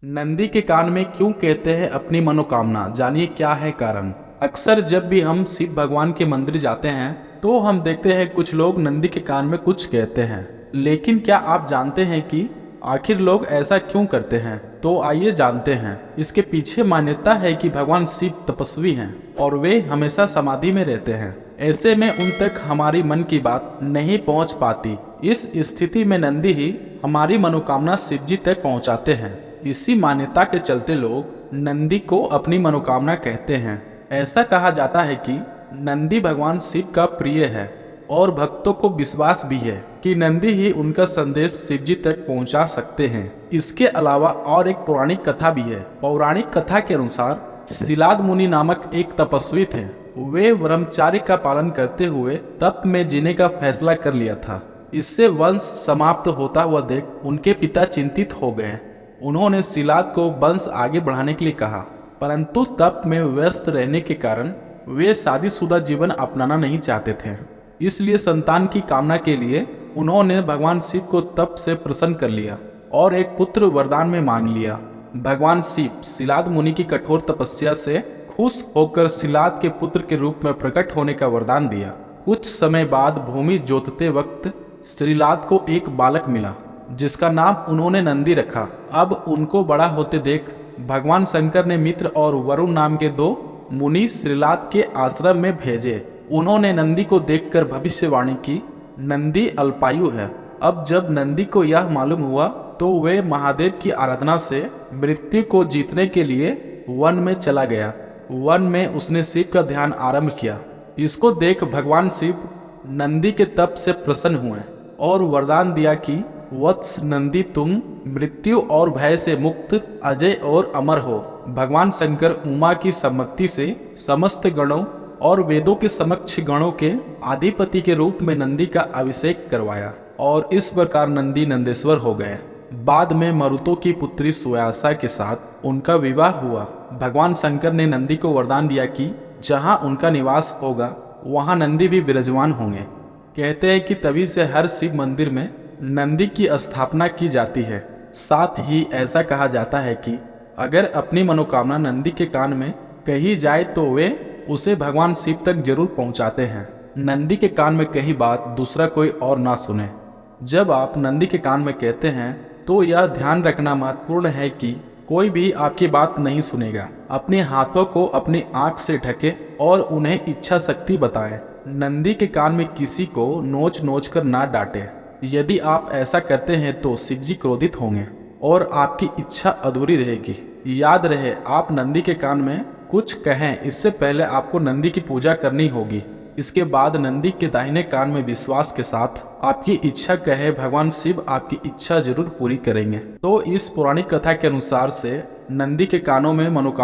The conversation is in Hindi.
नंदी के कान में क्यों कहते हैं अपनी मनोकामना, जानिए क्या है कारण। अक्सर जब भी हम शिव भगवान के मंदिर जाते हैं तो हम देखते हैं कुछ लोग नंदी के कान में कुछ कहते हैं, लेकिन क्या आप जानते हैं कि आखिर लोग ऐसा क्यों करते हैं? तो आइए जानते हैं। इसके पीछे मान्यता है कि भगवान शिव तपस्वी हैं और वे हमेशा समाधि में रहते हैं। ऐसे में उन तक हमारी मन की बात नहीं पहुंच पाती। इस स्थिति में नंदी ही हमारी मनोकामना शिव जी तक पहुंचाते हैं। इसी मान्यता के चलते लोग नंदी को अपनी मनोकामना कहते हैं। ऐसा कहा जाता है कि नंदी भगवान शिव का प्रिय है और भक्तों को विश्वास भी है कि नंदी ही उनका संदेश शिव जी तक पहुंचा सकते हैं। इसके अलावा और एक पौराणिक कथा भी है। पौराणिक कथा के अनुसार शिलाद मुनि नामक एक तपस्वी थे। वे ब्रह्मचार्य का पालन करते हुए तप में जीने का फैसला कर लिया था। इससे वंश समाप्त होता हुआ देख उनके पिता चिंतित हो गए। उन्होंने शिलाद को वंश आगे बढ़ाने के लिए कहा, परंतु तप में व्यस्त रहने के कारण वे शादीशुदा जीवन अपनाना नहीं चाहते थे। इसलिए संतान की कामना के लिए उन्होंने भगवान शिव को तप से प्रसन्न कर लिया और एक पुत्र वरदान में मांग लिया। भगवान शिव शिलाद मुनि की कठोर तपस्या से खुश होकर शिलाद के पुत्र के रूप में प्रकट होने का वरदान दिया। कुछ समय बाद भूमि जोतते वक्त शिलाद को एक बालक मिला जिसका नाम उन्होंने नंदी रखा। अब उनको बड़ा होते देख भगवान शंकर ने मित्र और वरुण नाम के दो मुनि शिलाद के आश्रम में भेजे। उन्होंने नंदी को देखकर भविष्यवाणी की, नंदी अल्पायु है। अब जब नंदी को यह मालूम हुआ तो वे महादेव की आराधना से मृत्यु को जीतने के लिए वन में चला गया। वन में उसने शिव का ध्यान आरंभ किया। इसको देख भगवान शिव नंदी के तप से प्रसन्न हुए और वरदान दिया कि वत्स नंदी, तुम मृत्यु और भय से मुक्त, अजय और अमर हो। भगवान शंकर उमा की सम्मति से समस्त गणों और वेदों के समक्ष गणों के अधिपति के रूप में नंदी का अभिषेक करवाया और इस प्रकार नंदी नंदेश्वर हो गए। बाद में मरुतों की पुत्री सुयासा के साथ उनका विवाह हुआ। भगवान शंकर ने नंदी को वरदान दिया कि जहां उनका निवास होगा वहां नंदी भी विराजमान होंगे। कहते हैं कि तभी से हर शिव मंदिर में नंदी की स्थापना की जाती है। साथ ही ऐसा कहा जाता है कि अगर अपनी मनोकामना नंदी के कान में कही जाए तो वे उसे भगवान शिव तक जरूर पहुंचाते हैं। नंदी के कान में कही बात दूसरा कोई और ना सुने। जब आप नंदी के कान में कहते हैं तो यह ध्यान रखना महत्वपूर्ण है कि कोई भी आपकी बात नहीं सुनेगा। अपने हाथों को अपनी आंख से ढके और उन्हें इच्छा शक्ति बताएं। नंदी के कान में किसी को नोच नोच कर ना डांटे। यदि आप ऐसा करते हैं तो शिव जी क्रोधित होंगे और आपकी इच्छा अधूरी रहेगी। याद रहे, आप नंदी के कान में कुछ कहें इससे पहले आपको नंदी की पूजा करनी होगी। इसके बाद नंदी के दाहिने कान में विश्वास के साथ आपकी इच्छा कहे, भगवान शिव आपकी इच्छा जरूर पूरी करेंगे। तो इस पौराणिक कथा के अनुसार से नंदी के कानों में मनोकामना